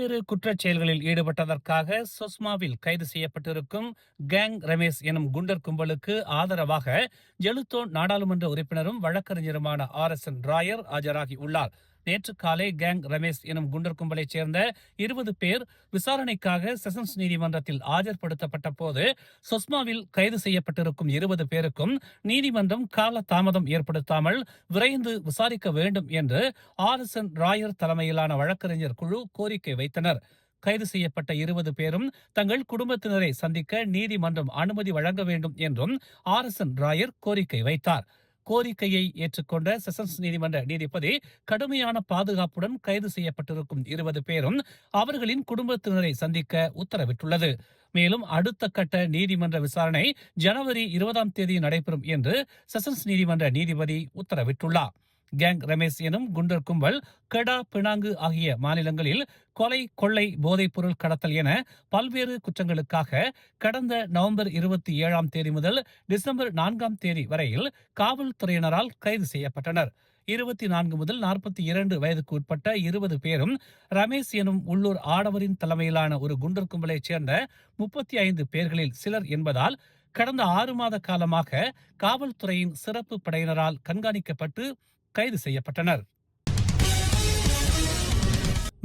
பல்வேறு குற்றச் செயல்களில் ஈடுபட்டதற்காக சொஸ்மாவில் கைது செய்யப்பட்டிருக்கும் கேங் ரமேஷ் எனும் குண்டர் கும்பலுக்கு ஆதரவாக ஜெலுத்தோன் நாடாளுமன்ற உறுப்பினரும் வழக்கறிஞருமான RSN ராயர் ஆஜராகியுள்ளார். நேற்று காலை கேங் ரமேஷ் எனும் குண்டர் கும்பலைச் சேர்ந்த 20 பேர் விசாரணைக்காக செஷன்ஸ் நீதிமன்றத்தில் ஆஜர்படுத்தப்பட்ட போது சொஸ்மாவில் கைது செய்யப்பட்டிருக்கும் 20 பேருக்கும் நீதிமன்றம் கால தாமதம் ஏற்படுத்தாமல் விரைந்து விசாரிக்க வேண்டும் என்று RSN ராயர் தலைமையிலான வழக்கறிஞர் குழு கோரிக்கை வைத்தனர். கைது செய்யப்பட்ட 20 பேரும் தங்கள் குடும்பத்தினரை சந்திக்க நீதிமன்றம் அனுமதி வழங்க வேண்டும் என்றும் RSN ராயர் கோரிக்கை வைத்தார். கோரிக்கையை ஏற்றுக்கொண்ட செஷன்ஸ் நீதிமன்ற நீதிபதி கடுமையான பாதுகாப்புடன் கைது செய்யப்பட்டிருக்கும் 20 பேரும் அவர்களின் குடும்பத்தினரை சந்திக்க உத்தரவிட்டுள்ளது. மேலும் அடுத்த கட்ட நீதிமன்ற விசாரணை ஜனவரி 20 நடைபெறும் என்று செஷன்ஸ் நீதிமன்ற நீதிபதி உத்தரவிட்டுள்ளார். கேங் ரமேஷ் எனும் குண்டர் கும்பல் கெடா, பினாங்கு ஆகிய மாநிலங்களில் கொலை, கொள்ளை, போதைப் பொருள் கடத்தல் என பல்வேறு குற்றங்களுக்காக கடந்த நவம்பர் 27 முதல் டிசம்பர் 4 வரையில் காவல்துறையினரால் கைது செய்யப்பட்டனர். 24 முதல் 42 வயதுக்கு உட்பட்ட 20 பேரும் ரமேஷ் எனும் உள்ளூர் ஆடவரின் தலைமையிலான ஒரு குண்டர் கும்பலைச் சேர்ந்த 35 பேர்களில் சிலர் என்பதால் கடந்த 6 மாத காலமாக காவல்துறையின் சிறப்பு படையினரால் கண்காணிக்கப்பட்டு கைது செய்யப்பட்டனர்.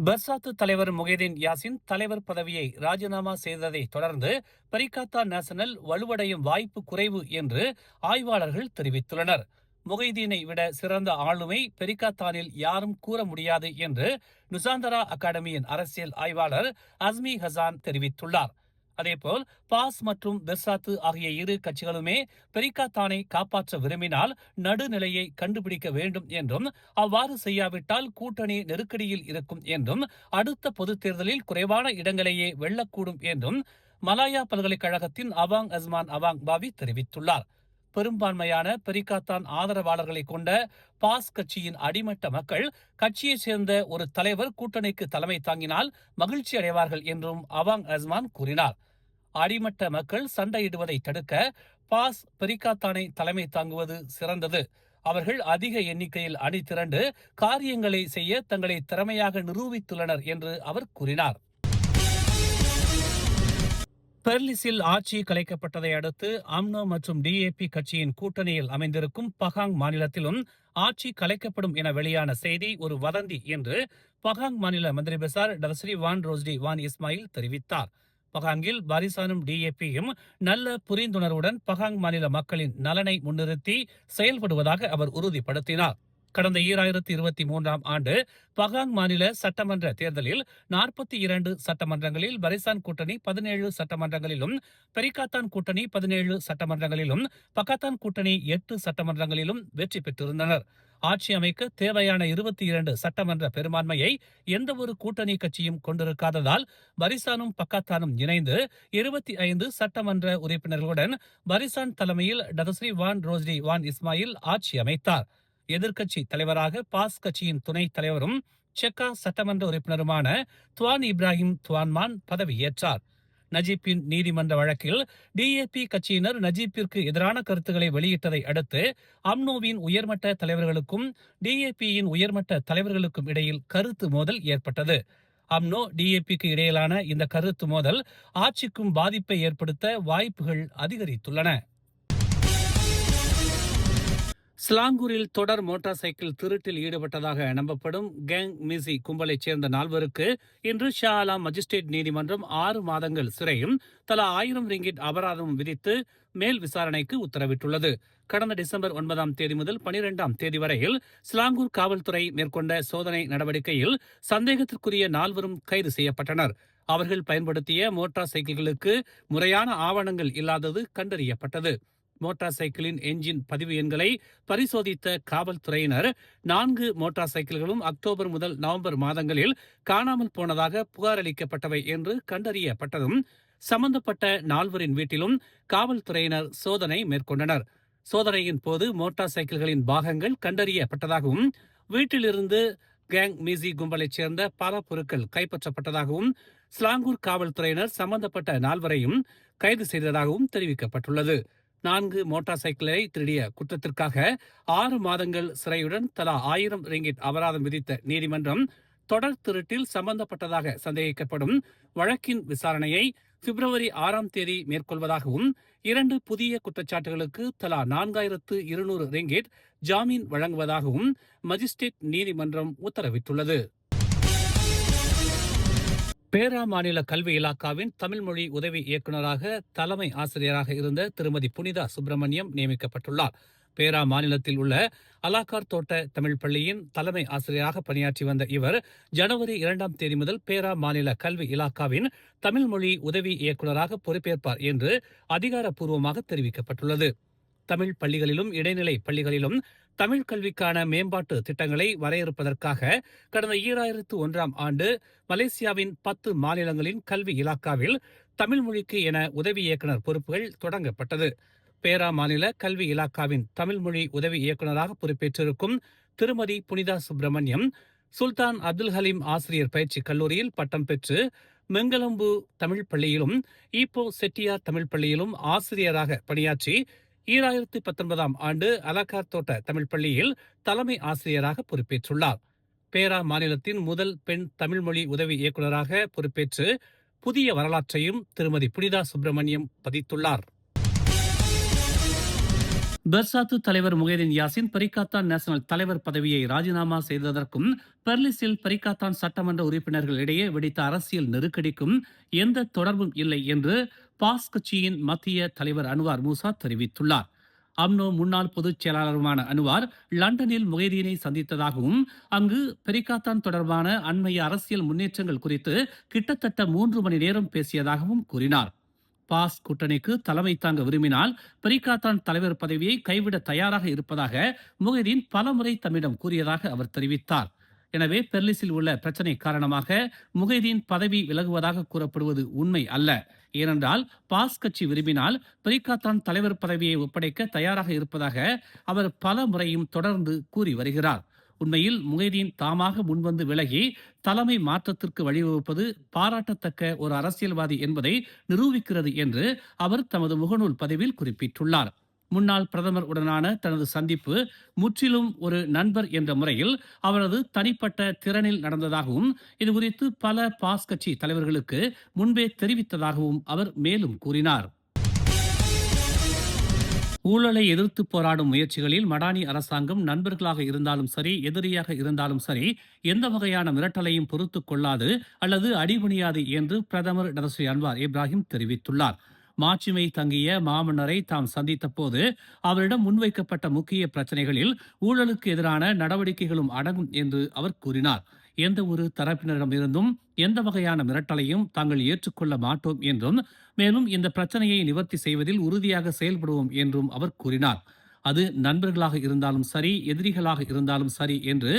பர்சாத்து தலைவர் முகைதீன் யாசின் தலைவர் பதவியை ராஜினாமா செய்ததை தொடர்ந்து பரிகாத்தா நேஷனல் வலுவடையும் வாய்ப்பு குறைவு என்று ஆய்வாளர்கள் தெரிவித்துள்ளனர். முகைதீனை விட சிறந்த ஆளுமை பெரிகாத்தானில் யாரும் கூற முடியாது என்று நுசாந்தரா அகாடமியின் அரசியல் ஆய்வாளர் அஸ்மி ஹசான் தெரிவித்துள்ளார். அதேபோல் பாஸ் மற்றும் பெர்சாத்து ஆகிய இரு கட்சிகளுமே பெரிகாத்தானை காப்பாற்ற விரும்பினால் நடுநிலையை கண்டுபிடிக்க வேண்டும் என்றும், அவ்வாறு செய்யாவிட்டால் கூட்டணி நெருக்கடியில் இருக்கும் என்றும், அடுத்த பொதுத் தேர்தலில் குறைவான இடங்களையே வெல்லக்கூடும் என்றும் மலாயா பல்கலைக்கழகத்தின் அவாங் அஸ்மான் அவாங் பாவி தெரிவித்துள்ளார். பெரும்பான்மையான பெரிகாத்தான் ஆதரவாளர்களை கொண்ட பாஸ் கட்சியின் அடிமட்ட மக்கள் கட்சியைச் சேர்ந்த ஒரு தலைவர் கூட்டணிக்கு தலைமை தாங்கினால் மகிழ்ச்சி அடைவார்கள் என்றும் அவாங் அஸ்மான் கூறினார். அடிமட்ட மக்கள் சண்டையிடுவதை தடுக்க பாஸ் பெரிகாத்தானை தலைமை தாங்குவது சிறந்தது. அவர்கள் அதிக எண்ணிக்கையில் அணி திரண்டு காரியங்களை செய்ய தங்களை திறமையாக நிரூபித்துள்ளனர் என்று அவர் கூறினார். பெர்லிஸில் ஆட்சி கலைக்கப்பட்டதை அடுத்து அம்னோ மற்றும் DAP கட்சியின் கூட்டணியில் அமைந்திருக்கும் பகாங் மாநிலத்திலும் ஆட்சி கலைக்கப்படும் என வெளியான செய்தி ஒரு வதந்தி என்று பகாங் மாநில மந்திரி பெசார் டஸ்ரி வான் ரோஸ்டி வான் இஸ்மாயில் தெரிவித்தார். பகாங்கில் பாரிசானும் DAPயும் நல்ல புரிந்துணர்வுடன் பகாங் மாநில மக்களின் நலனை முன்னிறுத்தி செயல்படுவதாக அவர் உறுதிப்படுத்தினார். கடந்த 2023 ஆண்டு பகாங் மாநில சட்டமன்ற தேர்தலில் 42 சட்டமன்றங்களில் பரிசான் கூட்டணி 17 சட்டமன்றங்களிலும், பெரிகாத்தான் கூட்டணி 17 சட்டமன்றங்களிலும், பகாத்தான் கூட்டணி 8 சட்டமன்றங்களிலும் வெற்றி பெற்றிருந்தனர். ஆட்சி அமைக்க தேவையான 22 சட்டமன்ற பெரும்பான்மையை எந்தவொரு கூட்டணி கட்சியும் கொண்டிருக்காததால் பரிசானும் பக்காத்தானும் இணைந்து 25 சட்டமன்ற உறுப்பினர்களுடன் பரிசான் தலைமையில் டதஸ்ரீ வான் ரோஸ்டி வான் இஸ்மாயில் ஆட்சி அமைத்தார். எதிர்க்கட்சி தலைவராக பாஸ் கட்சியின் துணைத் தலைவரும் செக்கா சட்டமன்ற உறுப்பினருமான துவான் இப்ராஹிம் துவான்மான் பதவியேற்றார். நஜீப்பின் நீதிமன்ற வழக்கில் DAP கட்சியினர் நஜீப்பிற்கு எதிரான கருத்துக்களை வெளியிட்டதை அடுத்து அம்னோவின் உயர்மட்ட தலைவர்களுக்கும் DAPயின் உயர்மட்ட தலைவர்களுக்கும் இடையில் கருத்து மோதல் ஏற்பட்டது. அம்னோ DAPக்கு இடையிலான இந்த கருத்து மோதல் ஆட்சிக்கும் பாதிப்பை ஏற்படுத்த வாய்ப்புகள் அதிகரித்துள்ளன. ஸ்லாங்கூரில் தொடர் மோட்டார் சைக்கிள் திருட்டில் ஈடுபட்டதாக நம்பப்படும் கேங் மிசி கும்பலைச் சேர்ந்த 4 இன்று ஷா ஆலம் மஜிஸ்ட்ரேட் நீதிமன்றம் 6 மாதங்கள் சிறையும் தலா 1000 ரிங்கிட் அபராதமும் விதித்து மேல் விசாரணைக்கு உத்தரவிட்டுள்ளது. கடந்த டிசம்பர் 9 முதல் 12 வரையில் ஸ்லாங்கூர் காவல்துறை மேற்கொண்ட சோதனை நடவடிக்கையில் சந்தேகத்திற்குரிய 4 கைது செய்யப்பட்டனர். அவர்கள் பயன்படுத்திய மோட்டார் சைக்கிள்களுக்கு முறையான ஆவணங்கள் இல்லாதது கண்டறியப்பட்டது. மோட்டார் சைக்கிளின் என்ஜின் பதிவு எண்களை பரிசோதித்த காவல்துறையினர் 4 மோட்டார் சைக்கிள்களும் அக்டோபர் முதல் நவம்பர் மாதங்களில் காணாமல் போனதாக புகார் அளிக்கப்பட்டவை என்று கண்டறியப்பட்டதும் சம்பந்தப்பட்ட 4 வீட்டிலும் காவல்துறையினர் சோதனை மேற்கொண்டனர். சோதனையின் போது மோட்டார் சைக்கிள்களின் பாகங்கள் கண்டறியப்பட்டதாகவும் வீட்டிலிருந்து கேங் மிசி கும்பலைச் சேர்ந்த பல பொருட்கள் கைப்பற்றப்பட்டதாகவும் ஸ்லாங்கூர் காவல்துறையினர் சம்பந்தப்பட்ட 4 கைது செய்ததாகவும் தெரிவிக்கப்பட்டுள்ளது. 4 மோட்டார் சைக்கிளை திருடிய குற்றத்திற்காக 6 மாதங்கள் சிறையுடன் தலா 1000 ரிங்கிட் அபராதம் விதித்த நீதிமன்றம் தொடர் திருட்டில் சம்பந்தப்பட்டதாக சந்தேகிக்கப்படும் வழக்கின் விசாரணையை பிப்ரவரி 6ஆம் தேதி மேற்கொள்வதாகவும் 2 புதிய குற்றச்சாட்டுகளுக்கு தலா 4200 ரிங்கிட் ஜாமீன் வழங்குவதாகவும் மஜிஸ்ட்ரேட் நீதிமன்றம் உத்தரவிட்டுள்ளது. பேரா மாநில கல்வி இலாக்காவின் தமிழ் மொழி உதவி இயக்குநராக தலைமை ஆசிரியராக இருந்த திருமதி புனிதா சுப்பிரமணியம் நியமிக்கப்பட்டுள்ளார். பேரா மாநிலத்தில் உள்ள அலாக்கார் தோட்ட தமிழ் பள்ளியின் தலைமை ஆசிரியராக பணியாற்றி வந்த இவர் ஜனவரி 2ஆம் தேதி முதல் பேரா மாநில கல்வி இலாக்காவின் தமிழ் மொழி உதவி இயக்குநராக பொறுப்பேற்பார் என்று அதிகாரப்பூர்வமாக தெரிவிக்கப்பட்டுள்ளது. தமிழ் பள்ளிகளிலும் இடைநிலை பள்ளிகளிலும் தமிழ் கல்விக்கான மேம்பாட்டு திட்டங்களை வரையறுப்பதற்காக கடந்த 2001ஆம் ஆண்டு மலேசியாவின் 10 மாநிலங்களின் கல்வி இலாக்காவில் தமிழ் மொழிக்கு என உதவி இயக்குநர் பொறுப்புகள் தொடங்கப்பட்டது. பேரா மாநில கல்வி இலாக்காவின் தமிழ் மொழி உதவி இயக்குநராக பொறுப்பேற்றிருக்கும் திருமதி புனிதா சுப்பிரமணியம் சுல்தான் அப்துல் ஹலீம் ஆசிரியர் பயிற்சி கல்லூரியில் பட்டம் பெற்று மெங்கலம்பு தமிழ் பள்ளியிலும் ஈப்போ செட்டியார் தமிழ் பள்ளியிலும் ஆசிரியராக பணியாற்றி 2019ஆம் ஆண்டு அலக்கார் தோட்ட தமிழ் பள்ளியில் தலைமை ஆசிரியராக பொறுப்பேற்றுள்ளார். பேரா மாநிலத்தின் முதல் பெண் தமிழ் மொழி உதவி இயக்குநராக பொறுப்பேற்று புதிய வரலாற்றையும் திருமதி புனிதா சுப்பிரமணியம் பதித்துள்ளார். பெர்சாத்து தலைவர் முகைதீன் யாசின் பரிகாத்தான் நேஷனல் தலைவர் பதவியை ராஜினாமா செய்ததற்கும் பெர்லிஸில் பரிகாத்தான் சட்டமன்ற உறுப்பினர்கள் இடையே வெடித்த அரசியல் நெருக்கடிக்கும் எந்த தொடர்பும் இல்லை என்று பாஸ் கட்சியின் மத்திய தலைவர் அன்வார் மூசா தெரிவித்துள்ளார். அம்னோ முன்னாள் பொதுச் செயலாளருமான அன்வார் லண்டனில் முகைதீனை சந்தித்ததாகவும் அங்கு பெரிகாத்தான் தொடர்பான அண்மைய அரசியல் முன்னேற்றங்கள் குறித்து கிட்டத்தட்ட 3 மணி நேரம் பேசியதாகவும் கூறினார். பாஸ் கூட்டணிக்கு தலைமை தாங்க விரும்பினால் பரிகாத்தான் தலைவர் பதவியை கைவிட தயாராக இருப்பதாக முகைதீன் பலமுறை தம்மிடம் கூறியதாக அவர் தெரிவித்தார். எனவே பெர்லிஸில் உள்ள பிரச்சனை காரணமாக முகைதீன் பதவி விலகுவதாக கூறப்படுவது உண்மை அல்ல. ஏனென்றால் பாஸ் கட்சி விரும்பினால் பரிகாத்தான் தலைவர் பதவியை ஒப்படைக்க தயாராக இருப்பதாக அவர் பல முறையும் தொடர்ந்து கூறி வருகிறார். உண்மையில் முகைதீன் தாமாக முன்வந்து விலகி தலைமை மாற்றத்திற்கு வழிவகுப்பது பாராட்டத்தக்க ஒரு அரசியல்வாதி என்பதை நிரூபிக்கிறது என்று அவர் தமது முகநூல் பதிவில் குறிப்பிட்டுள்ளார். முன்னாள் பிரதமர் உடனான தனது சந்திப்பு முற்றிலும் ஒரு நண்பர் என்ற முறையில் அவரது தனிப்பட்ட திறனில் நடந்ததாகவும் இதுகுறித்து பல பாஸ் கட்சி தலைவர்களுக்கு முன்பே தெரிவித்ததாகவும் அவர் மேலும் கூறினார். ஊழலை எதிர்த்து போராடும் முயற்சிகளில் மடானி அரசாங்கம் நண்பர்களாக இருந்தாலும் சரி, எதிரியாக இருந்தாலும் சரி, எந்த வகையான மிரட்டலையும் பொறுத்துக் கொள்ளாது அல்லது அடிபணியாது என்று பிரதமர் டதஸ்ரீ அன்வார் இப்ராஹிம் தெரிவித்துள்ளார். மாட்சிமை தங்கிய மாமன்னரை தாம் சந்தித்த போது அவரிடம் முன்வைக்கப்பட்ட முக்கிய பிரச்சனைகளில் ஊழலுக்கு எதிரான நடவடிக்கைகளும் அடங்கும் என்று அவர் கூறினார். எந்த ஒரு தரப்பினரிடமிருந்தும் எந்த வகையான மிரட்டலையும் தாங்கள் ஏற்றுக்கொள்ள மாட்டோம் என்றும், மேலும் இந்த பிரச்சனையை நிவர்த்தி செய்வதில் உறுதியாக செயல்படுவோம் என்றும் அவர் கூறினார். அது நண்பர்களாக இருந்தாலும் சரி, எதிரிகளாக இருந்தாலும் சரி என்று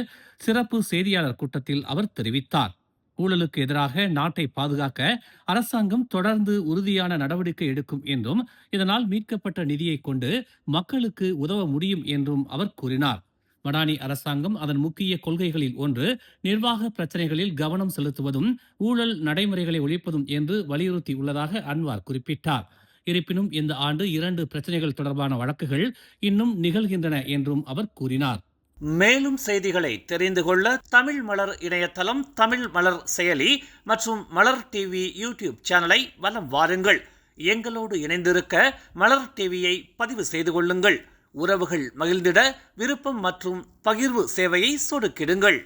சிறப்பு செய்தியாளர் கூட்டத்தில் அவர் தெரிவித்தார். ஊழலுக்கு எதிராக நாட்டை பாதுகாக்க அரசாங்கம் தொடர்ந்து உறுதியான நடவடிக்கை எடுக்கும் என்றும், இதனால் மீட்கப்பட்ட நிதியை கொண்டு மக்களுக்கு உதவ முடியும் என்றும் அவர் கூறினார். மடானி அரசாங்கம் அதன் முக்கிய கொள்கைகளில் ஒன்று நிர்வாக பிரச்சனைகளில் கவனம் செலுத்துவதும் ஊழல் நடைமுறைகளை ஒழிப்பதும் என்று வலியுறுத்தியுள்ளதாக அன்வார் குறிப்பிட்டார். இருப்பினும் இந்த ஆண்டு 2 பிரச்சனைகள் தொடர்பான வழக்குகள் இன்னும் நிகழ்கின்றன என்றும் அவர் கூறினார். மேலும் செய்திகளை தெரிந்து கொள்ள தமிழ் மலர் இணையதளம், தமிழ் மலர் செயலி மற்றும் மலர் டிவி யூடியூப் சேனலை வலம் வாருங்கள். எங்களோடு இணைந்திருக்க மலர் டிவியை பதிவு செய்து கொள்ளுங்கள். உறவுகள் மகிழ்ந்திட விருப்பம் மற்றும் பகிர்வு சேவையை சொடுக்கிடுங்கள்.